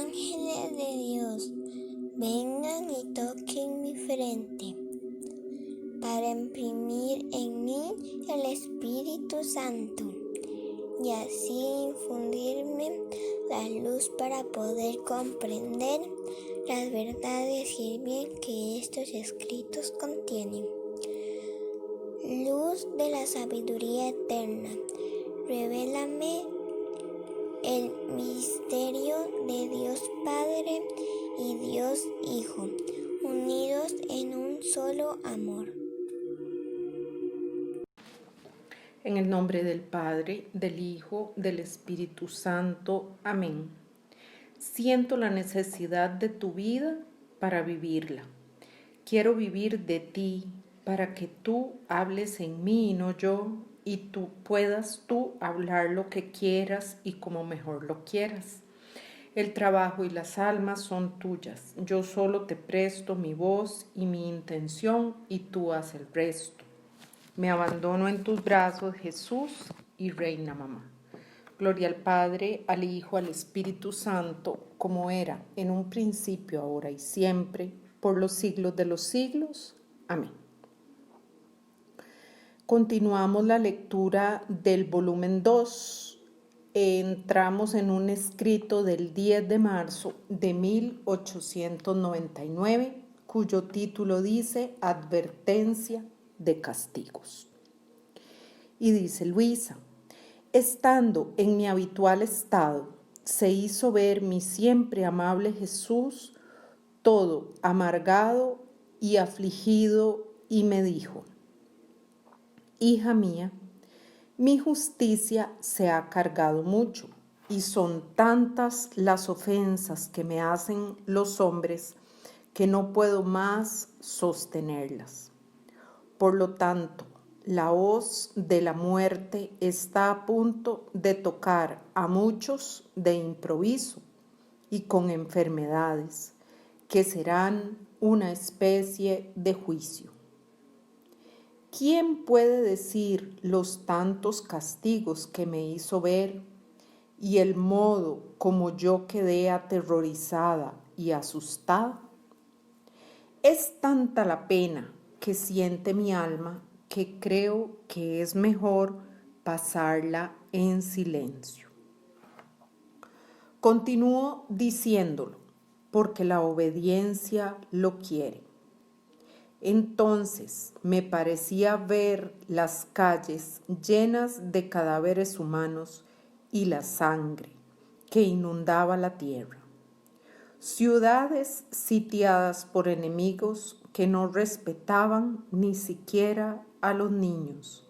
ángeles de Dios, vengan y toquen mi frente, para imprimir en mí el Espíritu Santo, y así infundirme la luz para poder comprender las verdades y el bien que estos escritos contienen. Luz de la sabiduría eterna, revélame el misterio de Dios Padre y Dios Hijo, unidos en un solo amor. En el nombre del Padre, del Hijo, del Espíritu Santo. Amén. Siento la necesidad de tu vida para vivirla. Quiero vivir de ti para que tú hables en mí y no yo, y tú puedas hablar lo que quieras y como mejor lo quieras. El trabajo y las almas son tuyas. Yo solo te presto mi voz y mi intención y tú haz el resto. Me abandono en tus brazos, Jesús y Reina Mamá. Gloria al Padre, al Hijo, al Espíritu Santo, como era en un principio, ahora y siempre, por los siglos de los siglos. Amén. Continuamos la lectura del volumen 2. Entramos en un escrito del 10 de marzo de 1899, cuyo título dice Advertencia de castigos. Y dice Luisa: estando en mi habitual estado, se hizo ver mi siempre amable Jesús, todo amargado y afligido, y me dijo: hija mía, mi justicia se ha cargado mucho, y son tantas las ofensas que me hacen los hombres que no puedo más sostenerlas. Por lo tanto, la hoz de la muerte está a punto de tocar a muchos de improviso y con enfermedades que serán una especie de juicio. ¿Quién puede decir los tantos castigos que me hizo ver y el modo como yo quedé aterrorizada y asustada? Es tanta la pena que siente mi alma que creo que es mejor pasarla en silencio. Continúo diciéndolo porque la obediencia lo quiere. Entonces me parecía ver las calles llenas de cadáveres humanos y la sangre que inundaba la tierra. Ciudades sitiadas por enemigos que no respetaban ni siquiera a los niños.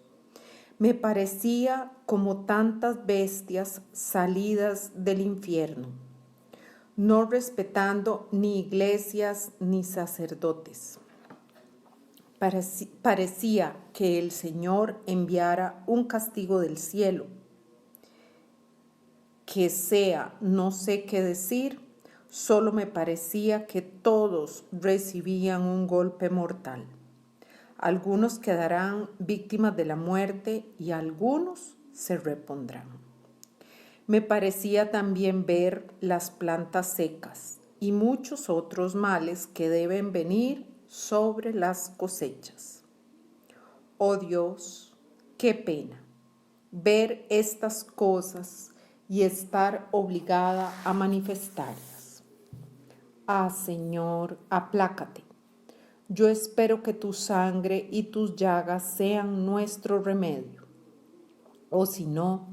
Me parecía como tantas bestias salidas del infierno, no respetando ni iglesias ni sacerdotes. Parecía que el Señor enviara un castigo del cielo, que sea no sé qué decir. Solo me parecía que todos recibían un golpe mortal. Algunos quedarán víctimas de la muerte y algunos se repondrán. Me parecía también ver las plantas secas y muchos otros males que deben venir sobre las cosechas. Oh Dios, qué pena ver estas cosas y estar obligada a manifestarlas. Ah, Señor, aplácate. Yo espero que tu sangre y tus llagas sean nuestro remedio. O si no,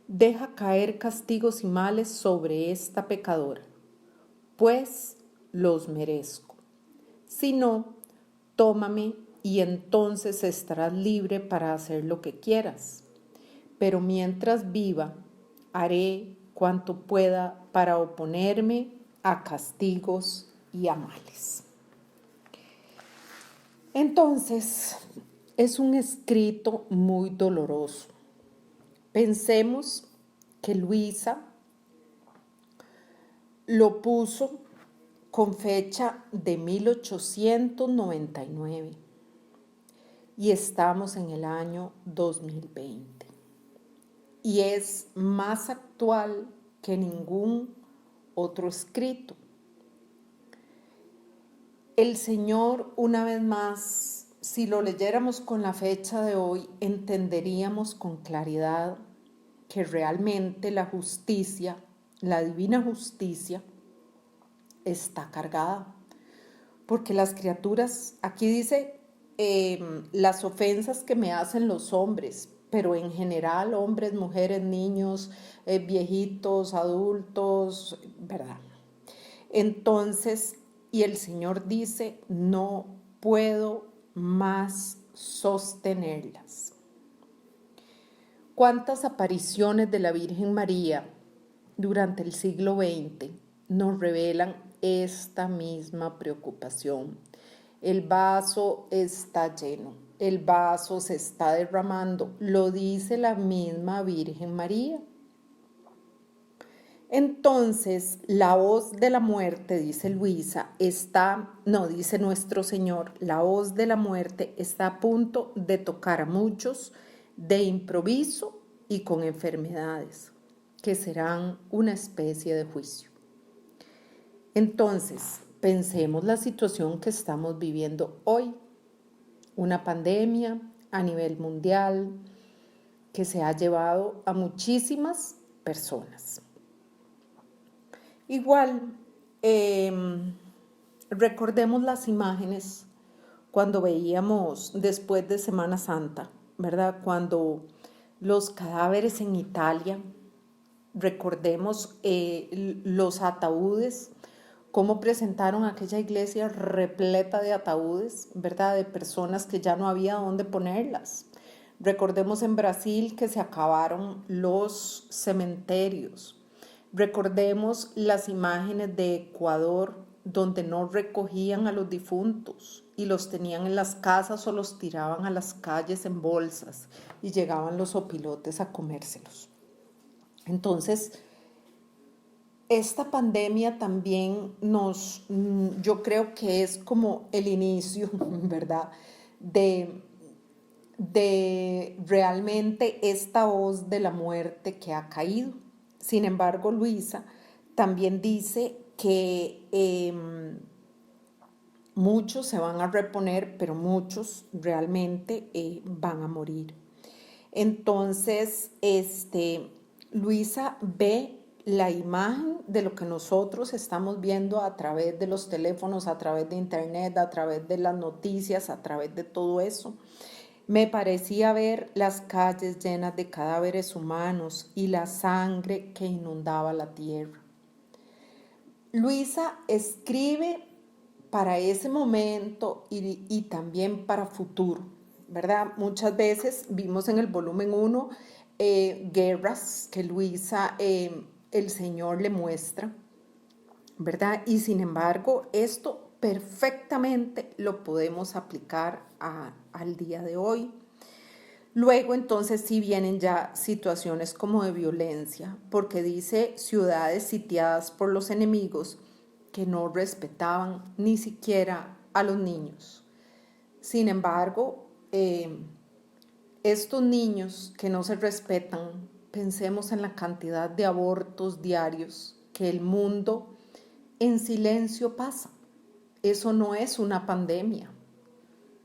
deja caer castigos y males sobre esta pecadora, pues los merezco. Si no, tómame y entonces estarás libre para hacer lo que quieras. Pero mientras viva, haré cuanto pueda para oponerme a castigos y a males. Entonces, es un escrito muy doloroso. Pensemos que Luisa lo puso con fecha de 1899 y estamos en el año 2020. Y es más actual que ningún otro escrito. El Señor, una vez más, si lo leyéramos con la fecha de hoy, entenderíamos con claridad que realmente la justicia, la divina justicia, está cargada. Porque las criaturas, aquí dice, las ofensas que me hacen los hombres, pero en general hombres, mujeres, niños, viejitos, adultos, ¿verdad? Entonces, y el Señor dice, no puedo más sostenerlas. ¿Cuántas apariciones de la Virgen María durante el siglo XX nos revelan esta misma preocupación? El vaso está lleno, el vaso se está derramando, lo dice la misma Virgen María. Entonces, la hoz de la muerte, dice Luisa, dice nuestro Señor, la hoz de la muerte está a punto de tocar a muchos de improviso y con enfermedades, que serán una especie de juicio. Entonces, pensemos la situación que estamos viviendo hoy, una pandemia a nivel mundial que se ha llevado a muchísimas personas. Igual, recordemos las imágenes cuando veíamos después de Semana Santa, ¿verdad? Cuando los cadáveres en Italia, recordemos los ataúdes, cómo presentaron aquella iglesia repleta de ataúdes, ¿verdad? De personas que ya no había dónde ponerlas. Recordemos en Brasil que se acabaron los cementerios. Recordemos las imágenes de Ecuador donde no recogían a los difuntos y los tenían en las casas o los tiraban a las calles en bolsas y llegaban los opilotes a comérselos. Entonces, esta pandemia también yo creo que es como el inicio, ¿verdad? De realmente esta hoz de la muerte que ha caído. Sin embargo, Luisa también dice que muchos se van a reponer, pero muchos realmente van a morir. Entonces, Luisa ve la imagen de lo que nosotros estamos viendo a través de los teléfonos, a través de internet, a través de las noticias, a través de todo eso. Me parecía ver las calles llenas de cadáveres humanos y la sangre que inundaba la tierra. Luisa escribe para ese momento y también para futuro, ¿verdad? Muchas veces vimos en el volumen 1 guerras que Luisa, el Señor le muestra, ¿verdad? Y sin embargo, esto perfectamente lo podemos aplicar al día de hoy. Luego, entonces, sí vienen ya situaciones como de violencia, porque dice ciudades sitiadas por los enemigos que no respetaban ni siquiera a los niños. Sin embargo, estos niños que no se respetan, pensemos en la cantidad de abortos diarios que el mundo en silencio pasa. Eso no es una pandemia,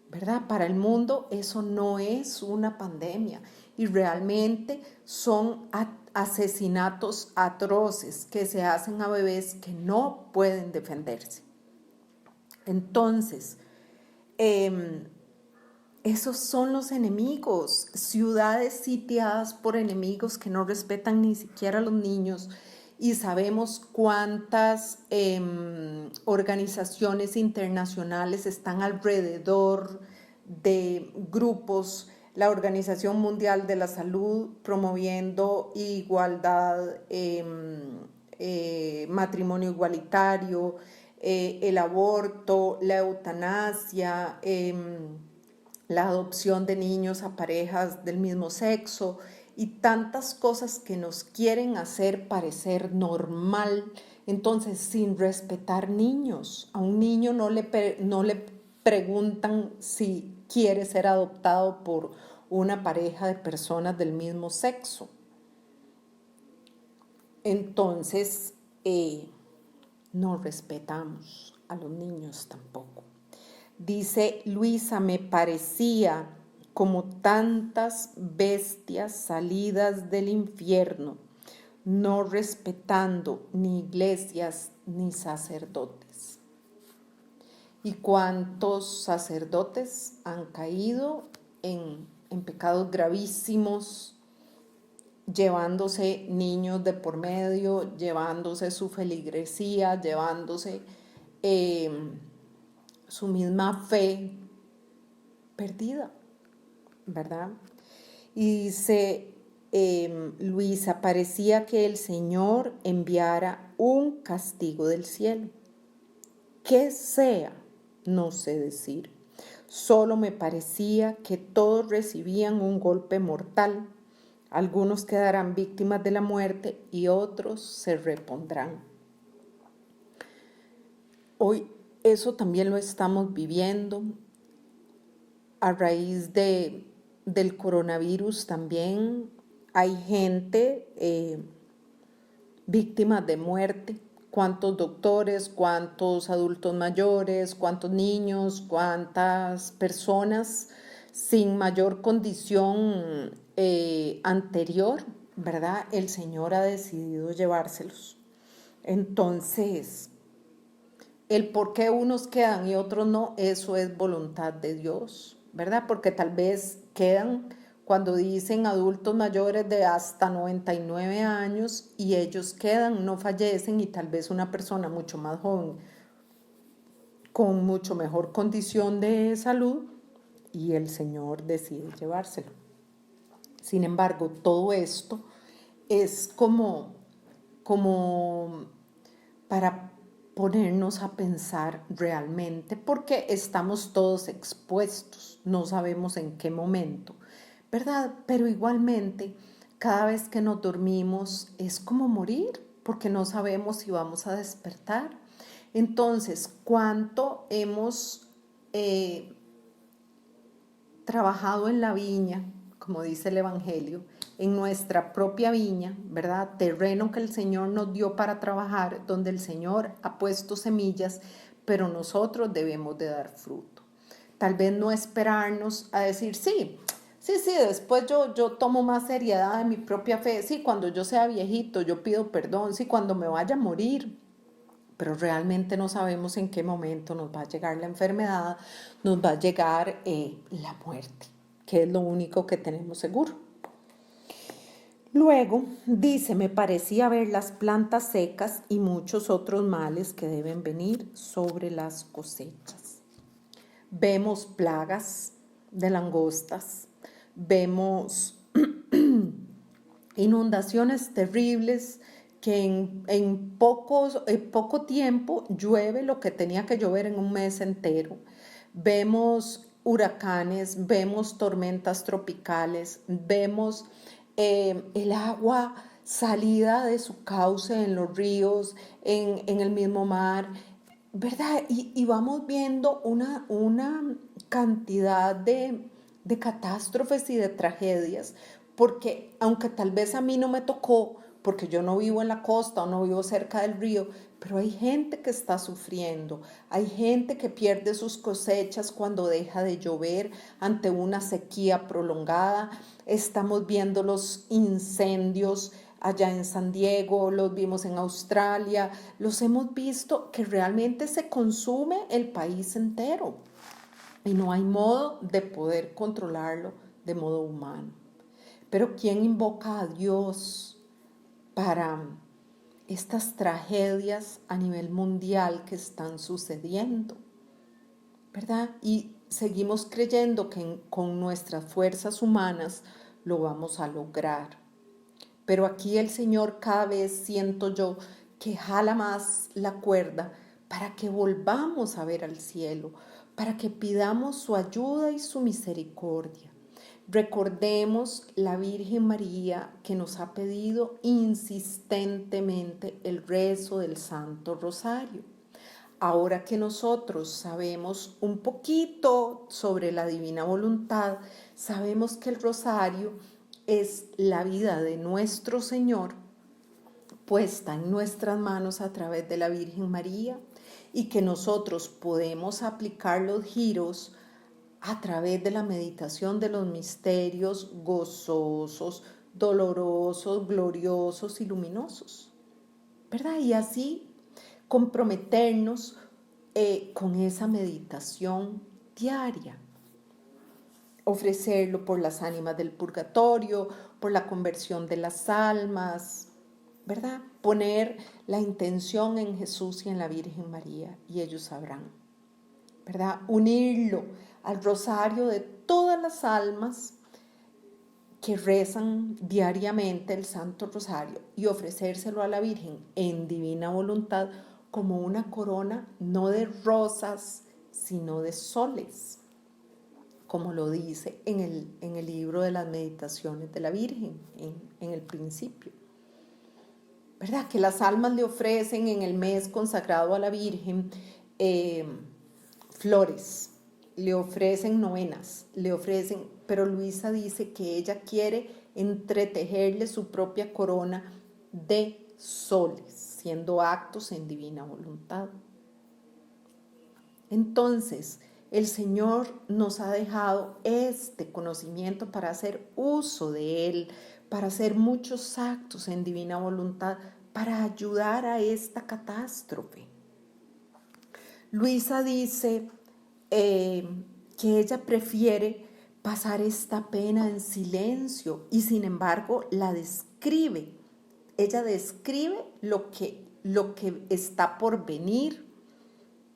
¿verdad? Para el mundo eso no es una pandemia y realmente son asesinatos atroces que se hacen a bebés que no pueden defenderse. Entonces, esos son los enemigos, ciudades sitiadas por enemigos que no respetan ni siquiera a los niños. Y sabemos cuántas organizaciones internacionales están alrededor de grupos, la Organización Mundial de la Salud promoviendo igualdad, matrimonio igualitario, el aborto, la eutanasia, la adopción de niños a parejas del mismo sexo y tantas cosas que nos quieren hacer parecer normal. Entonces, sin respetar niños, a un niño no le preguntan si quiere ser adoptado por una pareja de personas del mismo sexo. Entonces, no respetamos a los niños tampoco. Dice Luisa, me parecía como tantas bestias salidas del infierno, no respetando ni iglesias ni sacerdotes. ¿Y cuántos sacerdotes han caído en pecados gravísimos, llevándose niños de por medio, llevándose su feligresía, llevándose su misma fe perdida, ¿verdad? Y dice Luisa, parecía que el Señor enviara un castigo del cielo. ¿Qué sea? No sé decir. Solo me parecía que todos recibían un golpe mortal. Algunos quedarán víctimas de la muerte y otros se repondrán. Hoy eso también lo estamos viviendo a raíz del coronavirus. También hay gente víctimas de muerte. ¿Cuántos doctores, cuántos adultos mayores, cuántos niños, cuántas personas sin mayor condición anterior, ¿verdad? El Señor ha decidido llevárselos. Entonces, el por qué unos quedan y otros no, eso es voluntad de Dios, ¿verdad? Porque tal vez quedan cuando dicen adultos mayores de hasta 99 años y ellos quedan, no fallecen, y tal vez una persona mucho más joven con mucho mejor condición de salud y el Señor decide llevárselo. Sin embargo, todo esto es como para ponernos a pensar realmente, porque estamos todos expuestos, no sabemos en qué momento, ¿verdad? Pero igualmente, cada vez que nos dormimos es como morir, porque no sabemos si vamos a despertar. Entonces, ¿cuánto hemos trabajado en la viña, como dice el Evangelio, en nuestra propia viña, ¿verdad? Terreno que el Señor nos dio para trabajar, donde el Señor ha puesto semillas, pero nosotros debemos de dar fruto. Tal vez no esperarnos a decir, sí, después yo tomo más seriedad de mi propia fe, sí, cuando yo sea viejito, yo pido perdón, sí, cuando me vaya a morir, pero realmente no sabemos en qué momento nos va a llegar la enfermedad, nos va a llegar la muerte, que es lo único que tenemos seguro. Luego dice, me parecía ver las plantas secas y muchos otros males que deben venir sobre las cosechas. Vemos plagas de langostas, vemos inundaciones terribles, que en poco tiempo llueve lo que tenía que llover en un mes entero. Vemos huracanes, vemos tormentas tropicales, vemos el agua salida de su cauce en los ríos, en el mismo mar, ¿verdad? Y vamos viendo una cantidad de catástrofes y de tragedias, porque aunque tal vez a mí no me tocó, porque yo no vivo en la costa o no vivo cerca del río, pero hay gente que está sufriendo, hay gente que pierde sus cosechas cuando deja de llover ante una sequía prolongada. Estamos viendo los incendios allá en San Diego, los vimos en Australia, los hemos visto que realmente se consume el país entero y no hay modo de poder controlarlo de modo humano. Pero ¿quién invoca a Dios para estas tragedias a nivel mundial que están sucediendo? ¿Verdad? Y seguimos creyendo que con nuestras fuerzas humanas lo vamos a lograr. Pero aquí el Señor cada vez siento yo que jala más la cuerda para que volvamos a ver al cielo, para que pidamos su ayuda y su misericordia. Recordemos la Virgen María que nos ha pedido insistentemente el rezo del Santo Rosario. Ahora que nosotros sabemos un poquito sobre la divina voluntad, sabemos que el rosario es la vida de nuestro Señor puesta en nuestras manos a través de la Virgen María y que nosotros podemos aplicar los giros a través de la meditación de los misterios gozosos, dolorosos, gloriosos y luminosos, ¿verdad? Y así comprometernos con esa meditación diaria. Ofrecerlo por las ánimas del purgatorio, por la conversión de las almas, ¿verdad? Poner la intención en Jesús y en la Virgen María y ellos sabrán, ¿verdad? Unirlo al rosario de todas las almas que rezan diariamente el Santo Rosario y ofrecérselo a la Virgen en divina voluntad como una corona no de rosas, sino de soles, como lo dice en el libro de las meditaciones de la Virgen, en el principio. ¿Verdad? Que las almas le ofrecen en el mes consagrado a la Virgen flores, le ofrecen novenas, le ofrecen, pero Luisa dice que ella quiere entretejerle su propia corona de soles, siendo actos en divina voluntad. Entonces, el Señor nos ha dejado este conocimiento para hacer uso de él, para hacer muchos actos en divina voluntad, para ayudar a esta catástrofe. Luisa dice que ella prefiere pasar esta pena en silencio y sin embargo la describe. Ella describe lo que está por venir,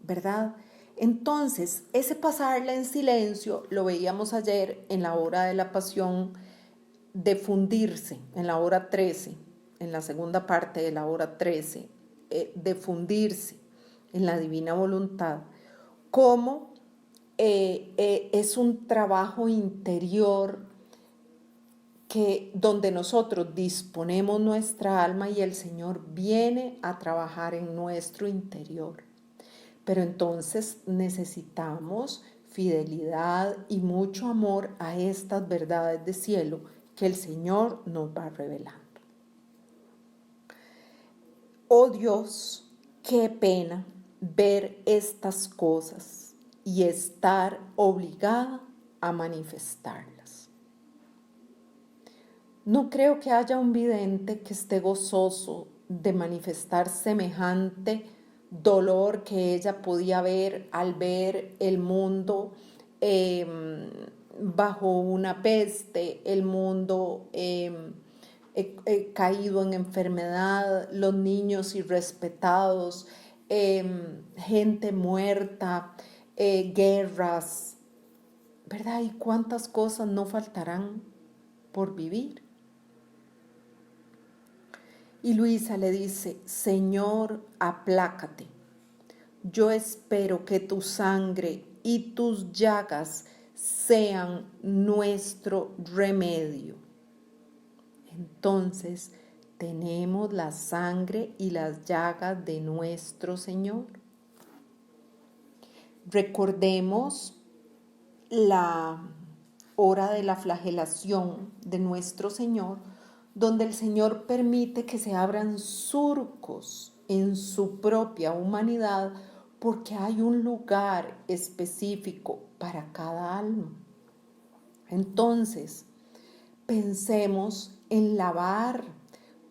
¿verdad? Entonces, ese pasarla en silencio lo veíamos ayer en la hora de la pasión de fundirse, en la hora 13, en la segunda parte de la hora 13, de fundirse en la divina voluntad, como es un trabajo interior donde nosotros disponemos nuestra alma y el Señor viene a trabajar en nuestro interior. Pero entonces necesitamos fidelidad y mucho amor a estas verdades de cielo que el Señor nos va revelando. Oh Dios, qué pena ver estas cosas y estar obligada a manifestarlas. No creo que haya un vidente que esté gozoso de manifestar semejante dolor que ella podía ver al ver el mundo bajo una peste, el mundo caído en enfermedad, los niños irrespetados, gente muerta, guerras, ¿verdad? Y cuántas cosas no faltarán por vivir. Y Luisa le dice: Señor, aplácate. Yo espero que tu sangre y tus llagas sean nuestro remedio. Entonces, tenemos la sangre y las llagas de nuestro Señor. Recordemos la hora de la flagelación de nuestro Señor, donde el Señor permite que se abran surcos en su propia humanidad porque hay un lugar específico para cada alma. Entonces, pensemos en lavar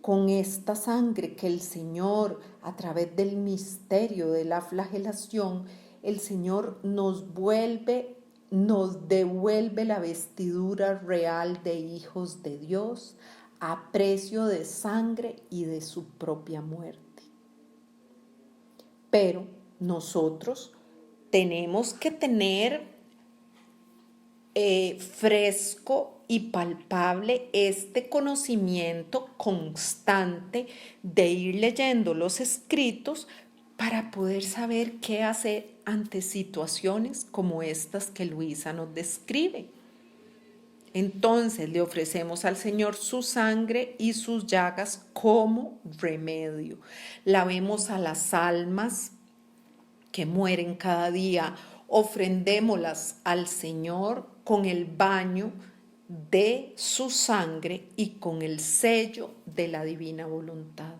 con esta sangre que el Señor, a través del misterio de la flagelación, el Señor nos devuelve la vestidura real de hijos de Dios a precio de sangre y de su propia muerte. Pero nosotros tenemos que tener fresco y palpable este conocimiento constante de ir leyendo los escritos para poder saber qué hacer ante situaciones como estas que Luisa nos describe. Entonces le ofrecemos al Señor su sangre y sus llagas como remedio. Lavemos a las almas que mueren cada día, ofrendémoslas al Señor con el baño de su sangre y con el sello de la divina voluntad.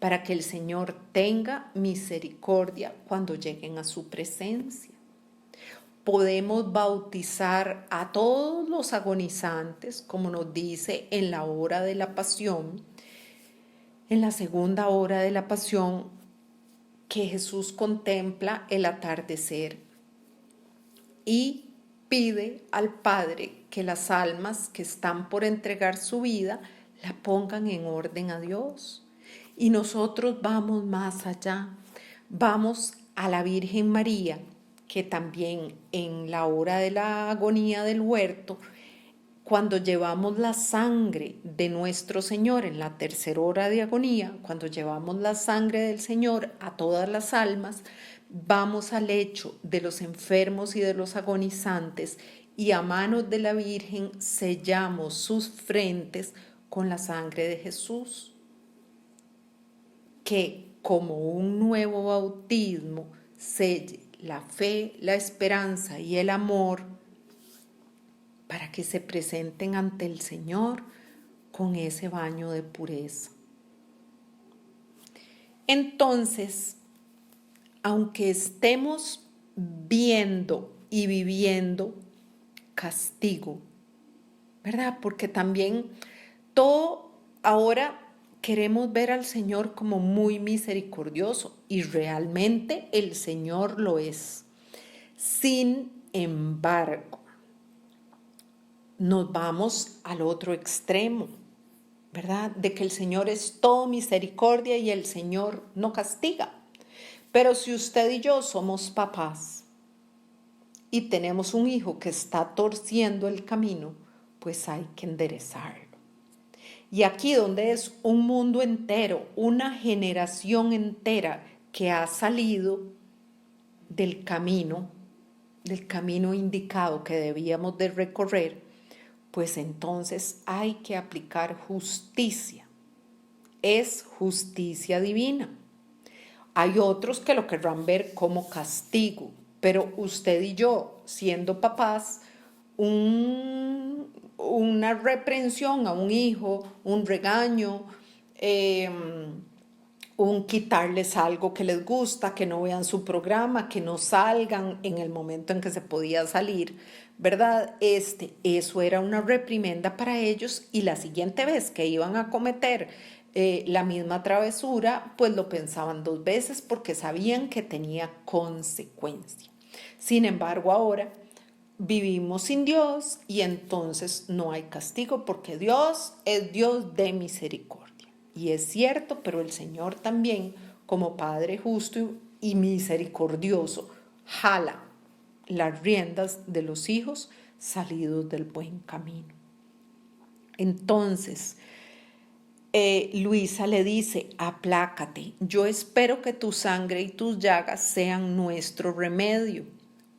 para que el Señor tenga misericordia cuando lleguen a su presencia. Podemos bautizar a todos los agonizantes, como nos dice en la hora de la pasión, en la segunda hora de la pasión, que Jesús contempla el atardecer y pide al Padre que las almas que están por entregar su vida la pongan en orden a Dios. Y nosotros vamos más allá, vamos a la Virgen María, que también en la hora de la agonía del huerto, cuando llevamos la sangre de nuestro Señor en la tercera hora de agonía, cuando llevamos la sangre del Señor a todas las almas, vamos al lecho de los enfermos y de los agonizantes y a manos de la Virgen sellamos sus frentes con la sangre de Jesús, que como un nuevo bautismo selle la fe, la esperanza y el amor para que se presenten ante el Señor con ese baño de pureza. Entonces, aunque estemos viendo y viviendo castigo, ¿verdad? Porque también todo ahora queremos ver al Señor como muy misericordioso y realmente el Señor lo es. Sin embargo, nos vamos al otro extremo, ¿verdad? De que el Señor es todo misericordia y el Señor no castiga. Pero si usted y yo somos papás y tenemos un hijo que está torciendo el camino, pues hay que enderezarlo. Y aquí donde es un mundo entero, una generación entera que ha salido del camino indicado que debíamos de recorrer, pues entonces hay que aplicar justicia. Es justicia divina. Hay otros que lo querrán ver como castigo, pero usted y yo, siendo papás, una reprensión a un hijo, un regaño, un quitarles algo que les gusta, que no vean su programa, que no salgan en el momento en que se podía salir, ¿verdad? Eso era una reprimenda para ellos y la siguiente vez que iban a cometer la misma travesura, pues lo pensaban dos veces porque sabían que tenía consecuencia. Sin embargo, ahora vivimos sin Dios y entonces no hay castigo porque Dios es Dios de misericordia. Y es cierto, pero el Señor también, como Padre justo y misericordioso, jala las riendas de los hijos salidos del buen camino. Entonces, Luisa le dice: aplácate, yo espero que tu sangre y tus llagas sean nuestro remedio,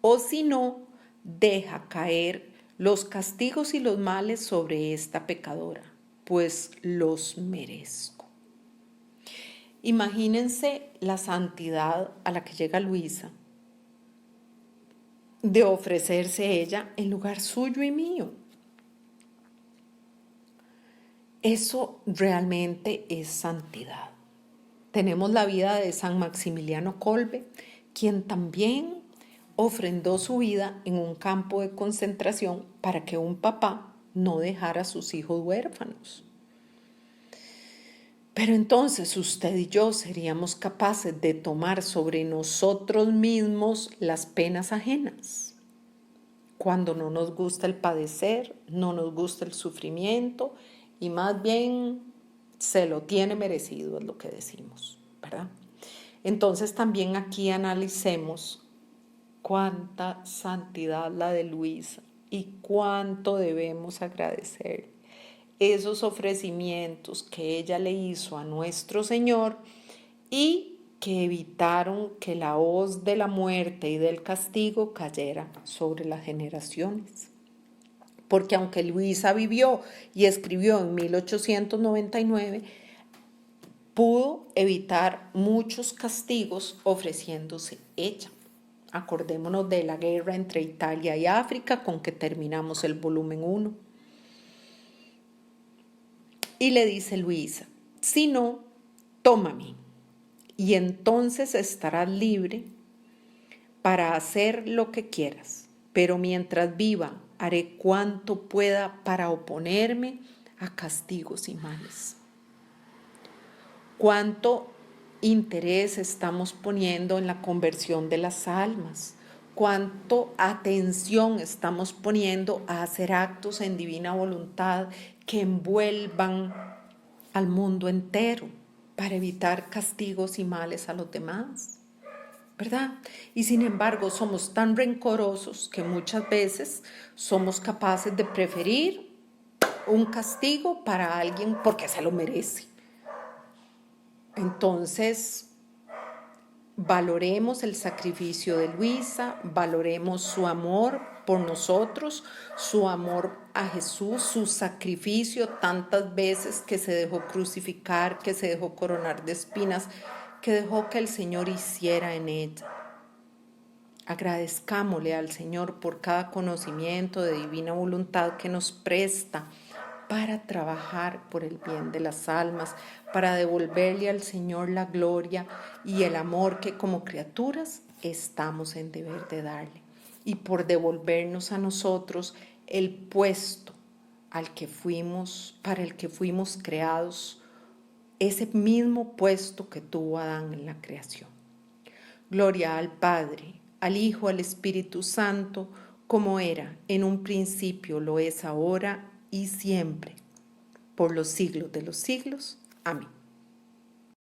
o si no, deja caer los castigos y los males sobre esta pecadora, pues los merezco. Imagínense la santidad a la que llega Luisa, de ofrecerse ella en lugar suyo y mío. Eso realmente es santidad. Tenemos la vida de San Maximiliano Kolbe, quien también ofrendó su vida en un campo de concentración para que un papá no dejara a sus hijos huérfanos. Pero entonces usted y yo seríamos capaces de tomar sobre nosotros mismos las penas ajenas. Cuando no nos gusta el padecer, no nos gusta el sufrimiento y más bien se lo tiene merecido, es lo que decimos, ¿verdad? Entonces también aquí analicemos cuánta santidad la de Luisa y cuánto debemos agradecer esos ofrecimientos que ella le hizo a nuestro Señor y que evitaron que la hoz de la muerte y del castigo cayera sobre las generaciones. Porque aunque Luisa vivió y escribió en 1899, pudo evitar muchos castigos ofreciéndose ella. Acordémonos de la guerra entre Italia y África, con que terminamos el volumen 1. Y le dice Luisa: si no, tómame, y entonces estarás libre para hacer lo que quieras, pero mientras viva haré cuanto pueda para oponerme a castigos y males. ¿Cuánto interés estamos poniendo en la conversión de las almas? ¿Cuánto atención estamos poniendo a hacer actos en divina voluntad que envuelvan al mundo entero para evitar castigos y males a los demás? ¿Verdad? Y sin embargo somos tan rencorosos que muchas veces somos capaces de preferir un castigo para alguien porque se lo merece. Entonces, valoremos el sacrificio de Luisa, valoremos su amor por nosotros, su amor a Jesús, su sacrificio tantas veces que se dejó crucificar, que se dejó coronar de espinas, que dejó que el Señor hiciera en ella. Agradezcámosle al Señor por cada conocimiento de divina voluntad que nos presta para trabajar por el bien de las almas, para devolverle al Señor la gloria y el amor que como criaturas estamos en deber de darle, y por devolvernos a nosotros el puesto para el que fuimos creados, ese mismo puesto que tuvo Adán en la creación. Gloria al Padre, al Hijo, al Espíritu Santo, como era en un principio, lo es ahora y siempre, por los siglos de los siglos. Amén.